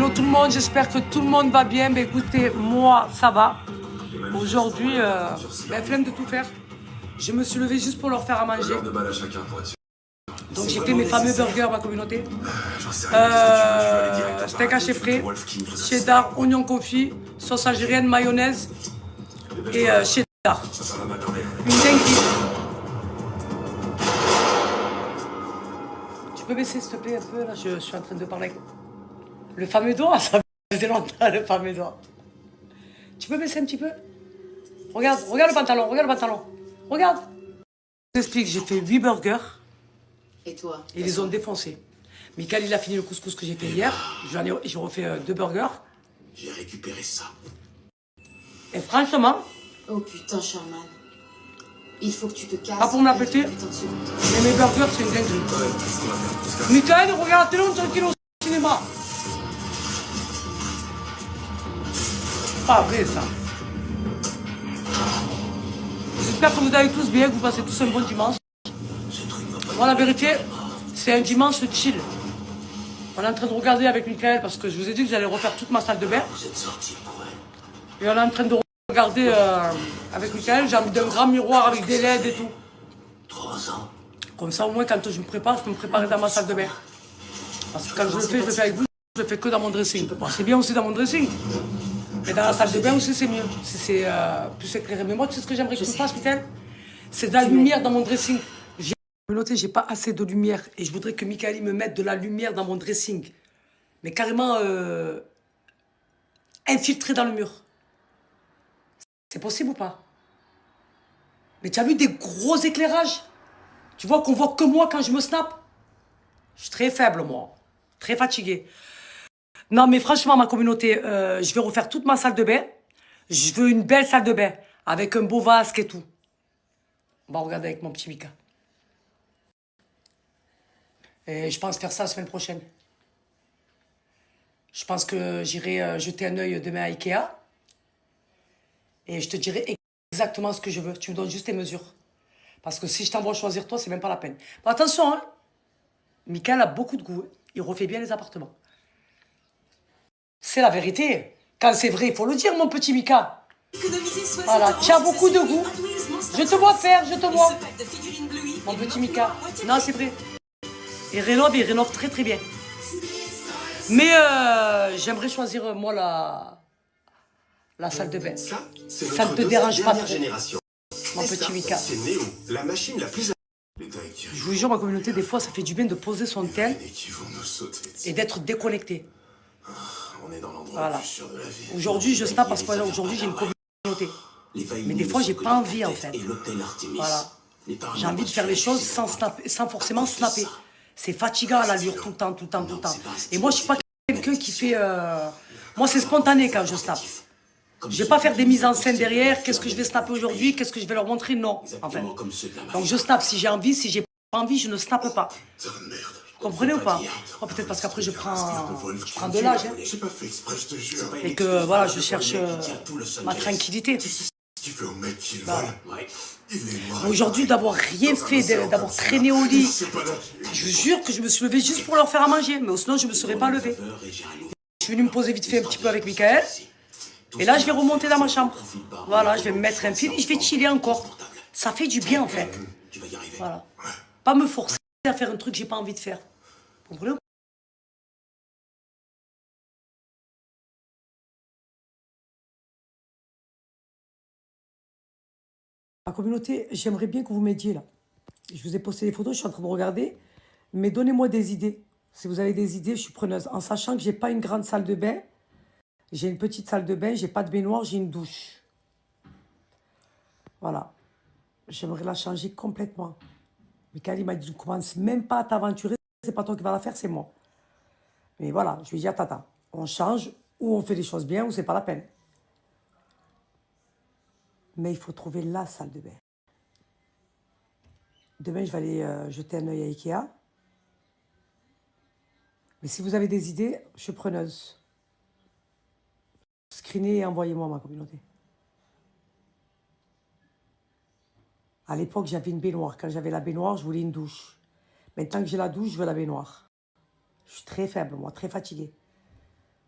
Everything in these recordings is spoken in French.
Hello tout le monde, j'espère que tout le monde va bien. Mais écoutez, moi ça va. Aujourd'hui, flemme de tout faire. Je me suis levée juste pour leur faire à manger. Donc j'ai fait mes fameux burgers, ma communauté. Steak haché frais, cheddar, oignon confit, sauce algérienne, mayonnaise et cheddar. Une dinguerie. Tu peux baisser s'il te plaît un peu là, je suis en train de parler. Le fameux doigt, ça fait longtemps le fameux doigt. Tu peux baisser un petit peu? Regarde le pantalon, regarde le pantalon. Regarde. Je t'explique, j'ai fait 8 burgers. Et toi? Ils les ont défoncés. Michael, il a fini le couscous que j'ai fait hier. J'ai refait 2 burgers. J'ai récupéré ça. Et franchement... Oh putain, Sherman. Il faut que tu te casses. Pas pour me la péter. Mais mes burgers, c'est une dinguerie. Michael, regarde la télé, on tranquille au cinéma. Pas vrai, ça. J'espère que vous allez tous bien, que vous passez tous un bon dimanche. Moi, la vérité, c'est un dimanche chill. On est en train de regarder avec Michael, parce que je vous ai dit que j'allais refaire toute ma salle de bain. Et on est en train de regarder avec Michael. J'ai envie d'un grand miroir avec des LED et tout. 3 ans. Comme ça, au moins, quand je me prépare, je peux me préparer dans ma salle de bain. Parce que quand je le fais avec vous, je le fais que dans mon dressing. Bon, c'est bien aussi dans mon dressing. Mais dans la salle de bain aussi, c'est mieux. C'est plus éclairé. Mais moi, tu sais ce que j'aimerais que tu fasses, Michael? C'est de la lumière dans mon dressing. J'ai pas assez de lumière. Et je voudrais que Michael me mette de la lumière dans mon dressing. Mais carrément infiltré dans le mur. C'est possible ou pas? Mais tu as vu des gros éclairages? Tu vois qu'on voit que moi quand je me snap? Je suis très faible, moi. Très fatigué. Non, mais franchement, ma communauté, je vais refaire toute ma salle de bain. Je veux une belle salle de bain, avec un beau vasque et tout. On va regarder avec mon petit Mika. Et je pense faire ça la semaine prochaine. Je pense que j'irai jeter un œil demain à Ikea. Et je te dirai exactement ce que je veux. Tu me donnes juste tes mesures. Parce que si je t'envoie choisir toi, c'est même pas la peine. Bon, attention, hein. Michael a beaucoup de goût. Il refait bien les appartements. C'est la vérité. Quand c'est vrai, il faut le dire, mon petit Mika. Voilà, tu as beaucoup de goût. Je te vois faire, je te vois. Mon petit Mika. Non, c'est vrai. Il rénove très très bien. Mais j'aimerais choisir, moi, la salle de bain. Ça ne te dérange pas trop, mon petit Mika. C'est Néo, la machine la plus... Je vous jure, ma communauté, des fois, ça fait du bien de poser son tel et d'être déconnecté. On est dans l'endroit le plus sûr de la vie. Aujourd'hui, je snap parce qu'aujourd'hui, j'ai une communauté. Mais des fois, j'ai pas envie, en fait. Voilà. J'ai envie de faire les choses sans forcément snapper. C'est fatigant à l'allure, tout le temps. Et moi, je suis pas quelqu'un qui fait... Moi, c'est spontané quand je snap. Je vais pas faire des mises en scène derrière. Qu'est-ce que je vais snapper aujourd'hui? Qu'est-ce que je vais leur montrer? Non, en fait. Donc, je snap si j'ai envie. Si j'ai pas envie, je ne snappe pas. Vous comprenez ou pas? Oh, peut-être parce qu'après, je prends de l'âge. Hein. Et que, voilà, je cherche ma tranquillité. Voilà. Aujourd'hui, d'avoir rien fait, d'avoir traîné au lit, je vous jure que je me suis levée juste pour leur faire à manger. Mais sinon, je ne me serais pas levée. Je suis venue me poser vite fait un petit peu avec Michael. Et là, je vais remonter dans ma chambre. Voilà, je vais me mettre un film et je vais chiller encore. Ça fait du bien, en fait. Voilà. Pas me forcer à faire un truc que j'ai pas envie de faire. Vous comprenez? La communauté, j'aimerais bien que vous m'aidiez là. Je vous ai posté des photos, je suis en train de regarder. Mais donnez-moi des idées. Si vous avez des idées, je suis preneuse. En sachant que j'ai pas une grande salle de bain. J'ai une petite salle de bain, j'ai pas de baignoire, j'ai une douche. Voilà. J'aimerais la changer complètement. Michael, il m'a dit, ne commence même pas à t'aventurer. C'est pas toi qui vas la faire, c'est moi. Mais voilà, je lui ai dit, attends, on change, ou on fait les choses bien, ou c'est pas la peine. Mais il faut trouver la salle de bain. Demain, je vais aller jeter un œil à Ikea. Mais si vous avez des idées, je suis preneuse. Screenez et envoyez-moi ma communauté. À l'époque, j'avais une baignoire. Quand j'avais la baignoire, je voulais une douche. Maintenant que j'ai la douche, je veux la baignoire. Je suis très faible, moi, très fatiguée.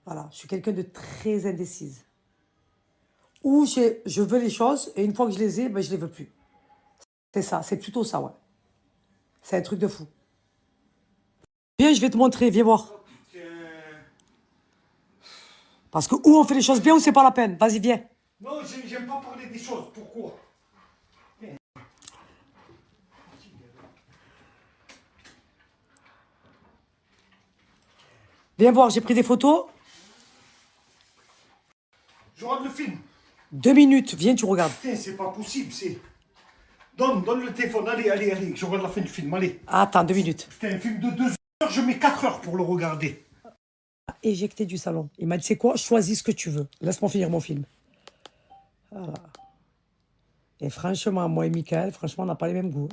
Voilà, je suis quelqu'un de très indécise. Ou je veux les choses, et une fois que je les ai, ben, je les veux plus. C'est ça, c'est plutôt ça, ouais. C'est un truc de fou. Viens, je vais te montrer, viens voir. Parce que ou on fait les choses bien ou c'est pas la peine. Vas-y, viens. Non, j'aime pas parler des choses. Pourquoi? Viens voir, j'ai pris des photos. Je regarde le film. 2 minutes, viens, tu regardes. Putain, c'est pas possible, c'est... Donne le téléphone, allez, je regarde la fin du film, allez. Attends, 2 minutes. Putain, un film de 2 heures, je mets 4 heures pour le regarder. Éjecté du salon. Il m'a dit, c'est quoi? Choisis ce que tu veux. Laisse-moi finir mon film. Voilà. Et franchement, moi et Michael, franchement, on n'a pas les mêmes goûts.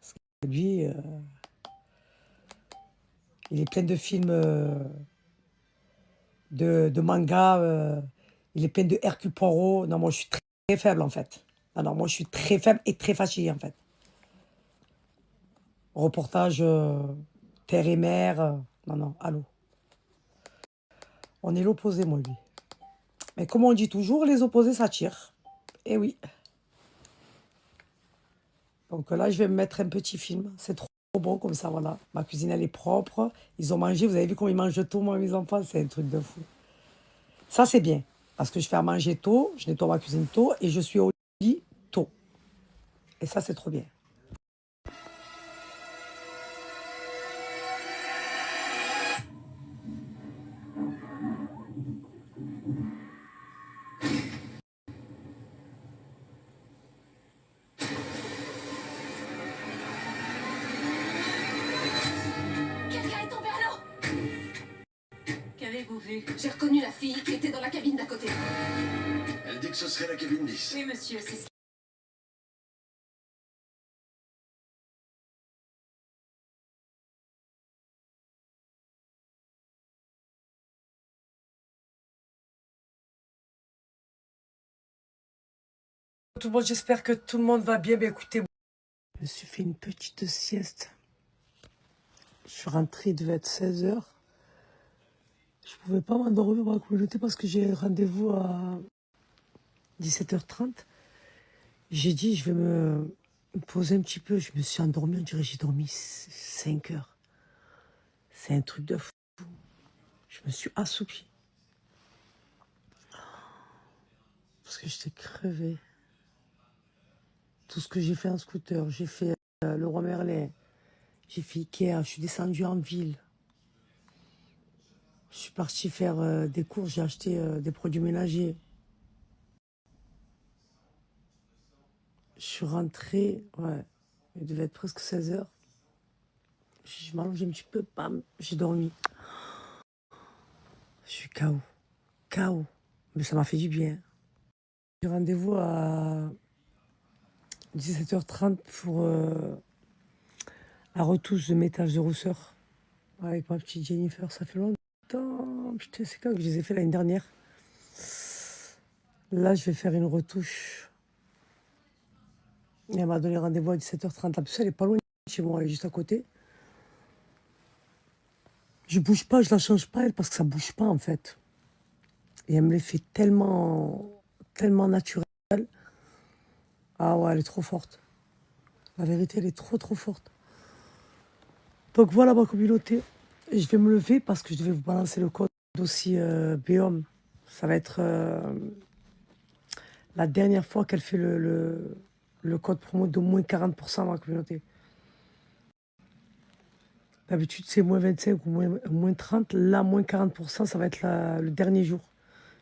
Parce que lui, il est plein de films, de mangas, il est plein de Hercule Poirot. Non, moi, je suis très, très faible, en fait. Alors, moi, je suis très faible et très fatigué, en fait. Reportage terre et mer. Non, allô. On est l'opposé, moi, lui. Mais comme on dit toujours, les opposés s'attirent. Eh oui. Donc là, je vais me mettre un petit film. C'est trop bon comme ça, voilà. Ma cuisine, elle est propre. Ils ont mangé. Vous avez vu comment ils mangent tôt, moi, mes enfants? C'est un truc de fou. Ça, c'est bien. Parce que je fais à manger tôt, je nettoie ma cuisine tôt et je suis au lit tôt. Et ça, c'est trop bien. Quelqu'un est tombé à l'eau. Qu'avez-vous vu? J'ai reconnu la fille qui était dans la cabine d'à côté. Elle dit que ce serait la cabine 10. Oui, monsieur, c'est ce Tout le monde, j'espère que tout le monde va bien. Ben, écoutez, je me suis fait une petite sieste. Je suis rentrée, il devait être 16 h. Je ne pouvais pas m'endormir dans la communauté parce que j'ai rendez-vous à 17h30. J'ai dit, je vais me poser un petit peu. Je me suis endormie, on dirait que j'ai dormi 5 heures. C'est un truc de fou. Je me suis assoupie. Parce que j'étais crevée. Tout ce que j'ai fait en scooter, j'ai fait le Roi Merlin, j'ai fait Ikea, je suis descendue en ville. Je suis partie faire des courses, j'ai acheté des produits ménagers. Je suis rentrée, ouais, il devait être presque 16 h. Je m'allonge un petit peu, bam, j'ai dormi. Je suis KO. KO. Mais ça m'a fait du bien. J'ai rendez-vous à 17h30 pour la retouche de mes taches de rousseur. Avec ma petite Jennifer, ça fait longtemps. Putain, c'est quand que je les ai fait l'année dernière. Là, je vais faire une retouche. Et elle m'a donné rendez-vous à 17h30. En plus, elle n'est pas loin de chez moi, elle est juste à côté. Je bouge pas, je la change pas, elle, parce que ça bouge pas, en fait. Et elle me les fait tellement naturelles. Ah ouais, elle est trop forte. La vérité, elle est trop forte. Donc voilà ma communauté. Et je vais me lever parce que je devais vous balancer le code aussi Béom. Ça va être la dernière fois qu'elle fait le code promo de moins 40% dans ma communauté. D'habitude, c'est moins 25 ou moins 30. Là, moins 40%, ça va être le dernier jour.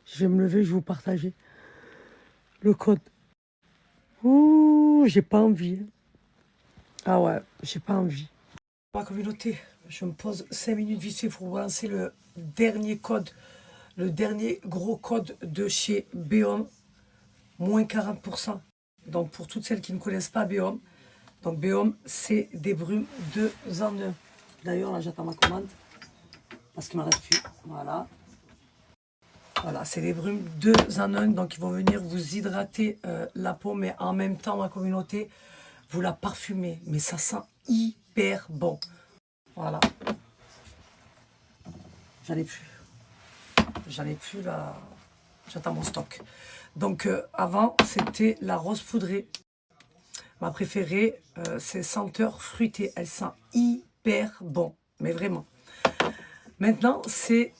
Je vais me lever, je vais vous partager le code. Ouh, j'ai pas envie. Ah ouais, j'ai pas envie. Ma communauté, je me pose 5 minutes vite fait pour vous lancer le dernier code. Le dernier gros code de chez Béom. Moins 40%. Donc, pour toutes celles qui ne connaissent pas Béom, donc Béom, c'est des brumes 2 en 1. D'ailleurs, là, j'attends ma commande parce qu'il ne m'en reste plus. Voilà. Voilà, c'est des brumes 2 en 1. Donc, ils vont venir vous hydrater la peau, mais en même temps, ma communauté, vous la parfumez. Mais ça sent hyper bon. Voilà. J'en ai plus. J'en ai plus là. J'attends mon stock. Donc avant, c'était la rose poudrée. Ma préférée, c'est senteur fruitée. Elle sent hyper bon. Mais vraiment. Maintenant, c'est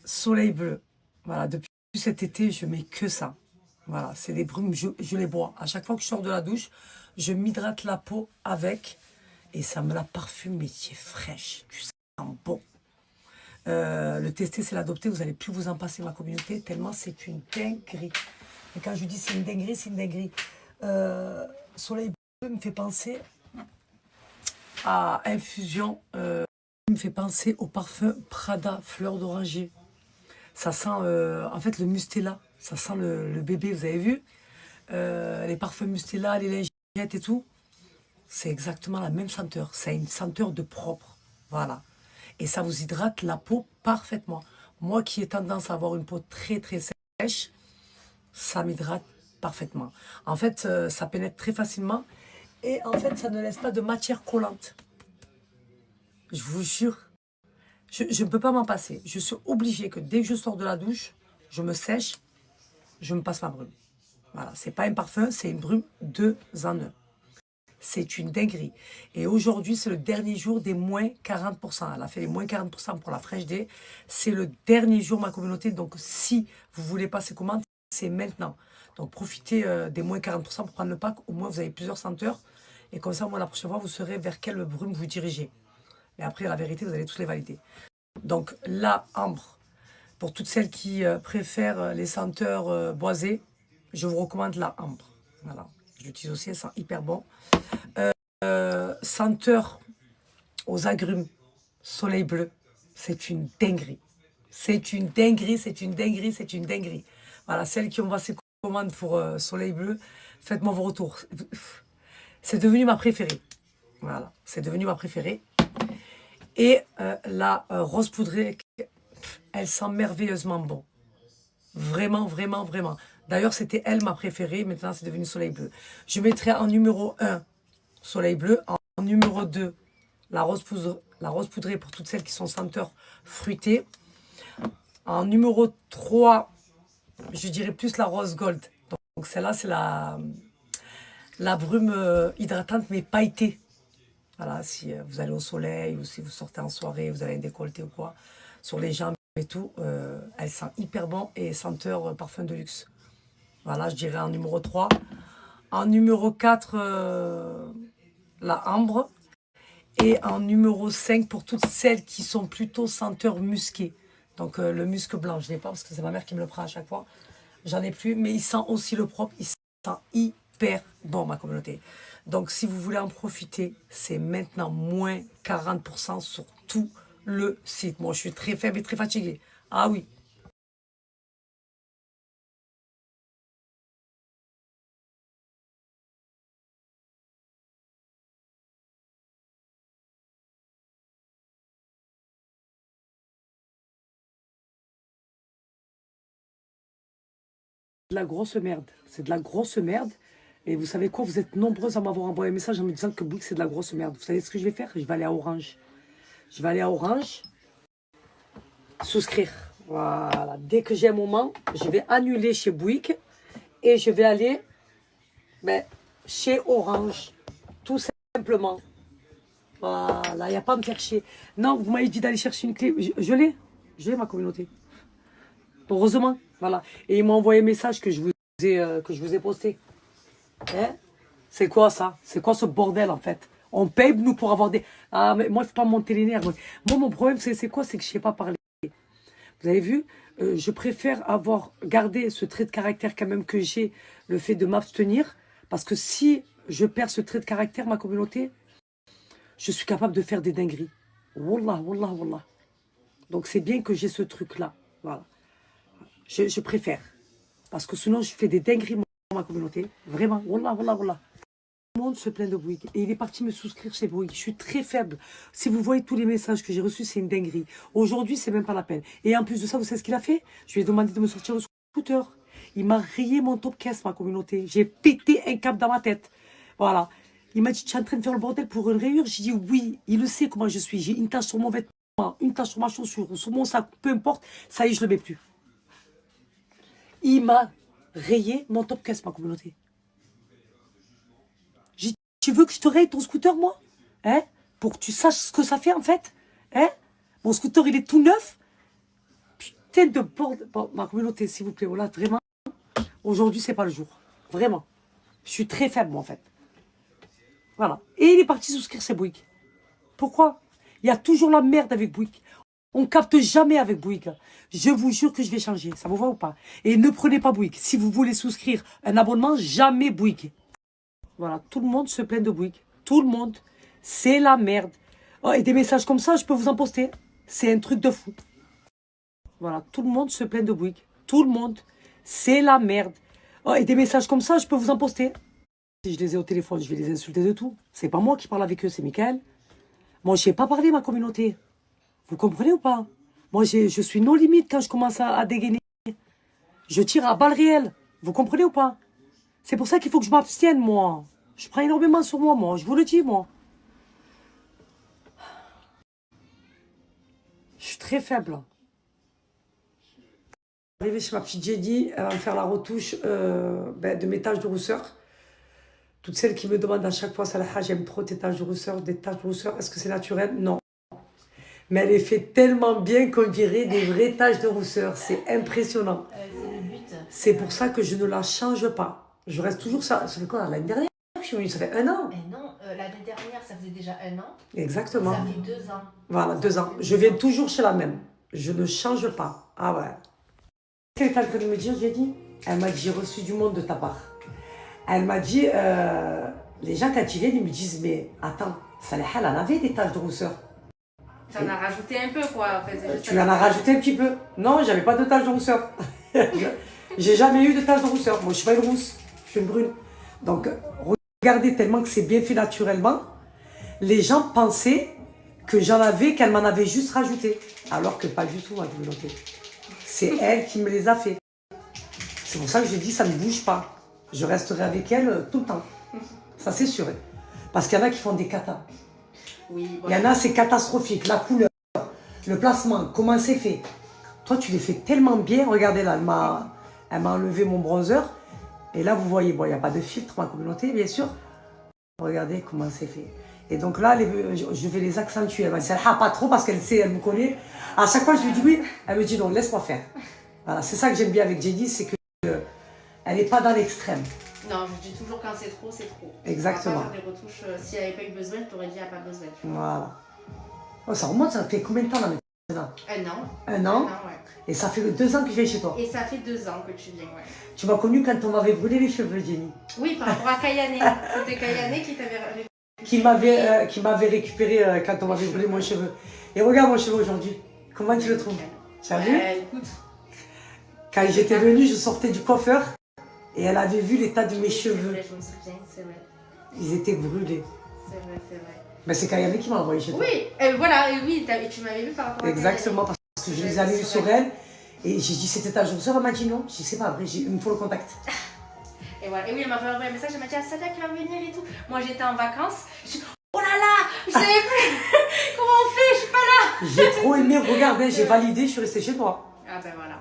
soleil bleu. Voilà, depuis cet été, je mets que ça. Voilà, c'est des brumes, je les bois. À chaque fois que je sors de la douche, je m'hydrate la peau avec. Et ça me la parfume, mais qui est fraîche. Tu sens bon. Le tester, c'est l'adopter. Vous n'allez plus vous en passer, ma communauté, tellement c'est une dinguerie. Et quand je dis c'est une dinguerie, c'est une dinguerie. Soleil bleu me fait penser à infusion. Me fait penser au parfum Prada, fleur d'oranger. Ça sent, en fait, le Mustela. Ça sent le bébé, vous avez vu les parfums Mustela, les lingettes et tout. C'est exactement la même senteur. C'est une senteur de propre. Voilà. Et ça vous hydrate la peau parfaitement. Moi qui ai tendance à avoir une peau très très sèche, ça m'hydrate parfaitement. En fait, ça pénètre très facilement. Et en fait, ça ne laisse pas de matière collante. Je vous jure, je ne peux pas m'en passer. Je suis obligée que dès que je sors de la douche, je me sèche, je me passe ma brume. Voilà, c'est pas un parfum, c'est une brume 2 en 1. C'est une dinguerie. Et aujourd'hui, c'est le dernier jour des moins 40%. Elle a fait les moins 40% pour la Fresh Day. C'est le dernier jour, ma communauté. Donc, si vous voulez passer commande, c'est maintenant. Donc, profitez des moins 40% pour prendre le pack. Au moins, vous avez plusieurs senteurs. Et comme ça, moi, la prochaine fois, vous saurez vers quelle brume vous dirigez. Et après, la vérité, vous allez tous les valider. Donc, la ambre, pour toutes celles qui préfèrent les senteurs boisées, je vous recommande la ambre. Voilà. Je l'utilise aussi, elle sent hyper bon. Senteur aux agrumes, soleil bleu, c'est une dinguerie. C'est une dinguerie, c'est une dinguerie, c'est une dinguerie. Voilà, celles qui ont passé commande pour soleil bleu, faites-moi vos retours. C'est devenu ma préférée. Voilà, c'est devenu ma préférée. Et la rose poudrée, elle sent merveilleusement bon. Vraiment, vraiment, vraiment. D'ailleurs, c'était elle ma préférée. Maintenant, c'est devenu soleil bleu. Je mettrai en numéro 1 soleil bleu. En numéro 2, la rose poudrée pour toutes celles qui sont senteurs fruitées. En numéro 3, je dirais plus la rose gold. Donc celle-là, c'est la brume hydratante, mais pailletée. Voilà, si vous allez au soleil ou si vous sortez en soirée, vous avez un décolleté ou quoi, sur les jambes et tout, elle sent hyper bon et senteur parfum de luxe. Voilà, je dirais en numéro 3. En numéro 4, la ambre. Et en numéro 5, pour toutes celles qui sont plutôt senteurs musquées. Donc le musc blanc, je ne l'ai pas parce que c'est ma mère qui me le prend à chaque fois. J'en ai plus, mais il sent aussi le propre. Il sent hyper bon, ma communauté. Donc si vous voulez en profiter, c'est maintenant moins 40% sur tout le site. Moi, je suis très faible et très fatiguée. Ah oui. De la grosse merde. C'est de la grosse merde. Et vous savez quoi? Vous êtes nombreux à m'avoir envoyé un message en me disant que Bouygues, c'est de la grosse merde. Vous savez ce que je vais faire? Je vais aller à Orange. Je vais aller à Orange. Souscrire. Voilà. Dès que j'ai un moment, je vais annuler chez Bouygues. Et je vais aller chez Orange. Tout simplement. Voilà. Il n'y a pas à me faire chier. Non, vous m'avez dit d'aller chercher une clé. Je l'ai. Je l'ai, ma communauté. Heureusement. Voilà. Et ils m'ont envoyé un message que je vous ai posté. Hein? C'est quoi ça? C'est quoi ce bordel en fait? On paye nous pour avoir des... Ah, mais moi, il ne faut pas monter les nerfs. Moi, mon problème, c'est quoi? C'est que je ne sais pas parler. Vous avez vu? Je préfère avoir gardé ce trait de caractère quand même que j'ai, le fait de m'abstenir. Parce que si je perds ce trait de caractère, ma communauté, je suis capable de faire des dingueries. Wallah, wallah, wallah. Donc c'est bien que j'ai ce truc-là. Voilà. Je préfère. Parce que sinon, je fais des dingueries, ma communauté. Vraiment. Wallah, wallah, wallah. Tout le monde se plaint de Bouygues. Et il est parti me souscrire chez Bouygues. Je suis très faible. Si vous voyez tous les messages que j'ai reçus, c'est une dinguerie. Aujourd'hui, c'est même pas la peine. Et en plus de ça, vous savez ce qu'il a fait? Je lui ai demandé de me sortir le scooter. Il m'a rayé mon top caisse, ma communauté. J'ai pété un câble dans ma tête. Voilà. Il m'a dit, tu es en train de faire le bordel pour une rayure? J'ai dit, oui. Il le sait comment je suis. J'ai une tache sur mon vêtement, une tache sur ma chaussure, sur mon sac, peu importe. Ça y est, je le mets plus. Il m'a rayé mon top caisse, ma communauté. J'ai dit, tu veux que je te raye ton scooter, moi? Hein? Pour que tu saches ce que ça fait, en fait? Hein? Mon scooter, il est tout neuf. Putain de bordel. Bon, ma communauté, s'il vous plaît, voilà, vraiment. Aujourd'hui, c'est pas le jour. Vraiment. Je suis très faible, moi, en fait. Voilà. Et il est parti souscrire ses Bouygues. Pourquoi? Il y a toujours la merde avec Bouygues. On capte jamais avec Bouygues. Je vous jure que je vais changer. Ça vous va ou pas? Et ne prenez pas Bouygues. Si vous voulez souscrire un abonnement, jamais Bouygues. Voilà. Tout le monde se plaint de Bouygues. Tout le monde. C'est la merde. Oh, et des messages comme ça, je peux vous en poster. C'est un truc de fou. Voilà. Tout le monde se plaint de Bouygues. Tout le monde. C'est la merde. Oh, et des messages comme ça, je peux vous en poster. Si je les ai au téléphone, je vais les insulter de tout. C'est pas moi qui parle avec eux, c'est Mickaël. Moi, je sais pas parler, ma communauté. Vous comprenez ou pas? Moi, je suis no limite quand je commence à dégainer. Je tire à balles réelles. Vous comprenez ou pas? C'est pour ça qu'il faut que je m'abstienne, moi. Je prends énormément sur moi, moi. Je vous le dis, moi. Je suis très faible. Arrivé chez ma petite Jenny, elle va me faire la retouche de mes taches de rousseur. Toutes celles qui me demandent à chaque fois, Salaha, j'aime trop tes taches de rousseur, des taches de rousseur. Est-ce que c'est naturel? Non. Mais elle est faite tellement bien qu'on dirait des vraies taches de rousseur. C'est impressionnant. C'est le but. C'est pour ça que je ne la change pas. Je reste toujours ça. Ça fait quoi, l'année dernière? Ça fait 1 an. Mais non, l'année dernière, ça faisait déjà 1 an. Exactement. Ça fait 2 ans. Voilà, 2 ans. Je viens toujours chez la même. Je ne change pas. Ah ouais. Qu'est-ce qu'elle est en train de me dire, j'ai dit? Elle m'a dit, j'ai reçu du monde de ta part. Elle m'a dit, les gens quand ils viennent, ils me disent, mais attends, Salaha, elle en avait des taches de rousseur. Ça en a rajouté un peu, quoi. En fait, Tu en as rajouté un petit peu. Non, j'avais pas de taches de rousseur. J'ai jamais eu de taches de rousseur. Moi, je suis pas une rousse, je suis une brune. Donc, regardez tellement que c'est bien fait naturellement. Les gens pensaient que j'en avais, qu'elle m'en avait juste rajouté. Alors que pas du tout, ma communauté. C'est elle qui me les a fait. C'est pour ça que j'ai dit, ça ne bouge pas. Je resterai avec elle tout le temps. Ça, c'est sûr. Parce qu'il y en a qui font des katas. Oui, Il y en a, c'est catastrophique. La couleur, le placement, comment c'est fait. Toi, tu les fais tellement bien. Regardez là, elle m'a enlevé mon bronzer. Et là, vous voyez, bon, il n'y a pas de filtre, ma communauté, bien sûr. Regardez comment c'est fait. Et donc là, je vais les accentuer. Elle m'a dit, pas trop parce qu'elle sait, elle me connaît. À chaque fois, je lui dis oui. Elle me dit non, laisse-moi faire. Voilà, c'est ça que j'aime bien avec Jenny, c'est que elle n'est pas dans l'extrême. Non, je dis toujours quand c'est trop, c'est trop. Exactement. On va pas faire des retouches. Si elle n'avait pas eu besoin, je t'aurais dit, il n'y a pas besoin. Voilà. Oh, ça remonte, ça fait combien de temps là maintenant? 1 an. 1 an. Ouais. Et ça fait 2 ans que je viens chez toi. Et ça fait 2 ans que tu viens, ouais. Tu m'as connue quand on m'avait brûlé les cheveux, Jenny. Oui, par rapport à Kayane. C'était Kayane qui t'avait... Qui m'avait récupéré quand on m'avait brûlé mon cheveu. Et regarde mon cheveu aujourd'hui. Comment tu le trouves? Tu as vu? Écoute. Quand j'étais venue, je sortais du coiffeur et elle avait vu l'état de mes cheveux. Vrai, je me souviens, c'est vrai. Ils étaient brûlés. C'est vrai, c'est vrai. Mais c'est Kayane qui m'a envoyé chez toi. Oui, voilà, et oui, tu m'avais vu par rapport à Exactement, parce que je les avais vus sur elle. Et j'ai dit, c'était ta journée. Elle m'a dit non. Je dis, c'est pas vrai, il me faut le contact. Et voilà. Et oui, elle m'a fait envoyer un message, elle m'a dit, ah, Sadia qui va venir et tout. Moi, j'étais en vacances. Je dis, oh là là, je savais plus comment on fait, je suis pas là. J'ai trop aimé, regarde, j'ai validé, je suis restée chez toi. Ah ben voilà.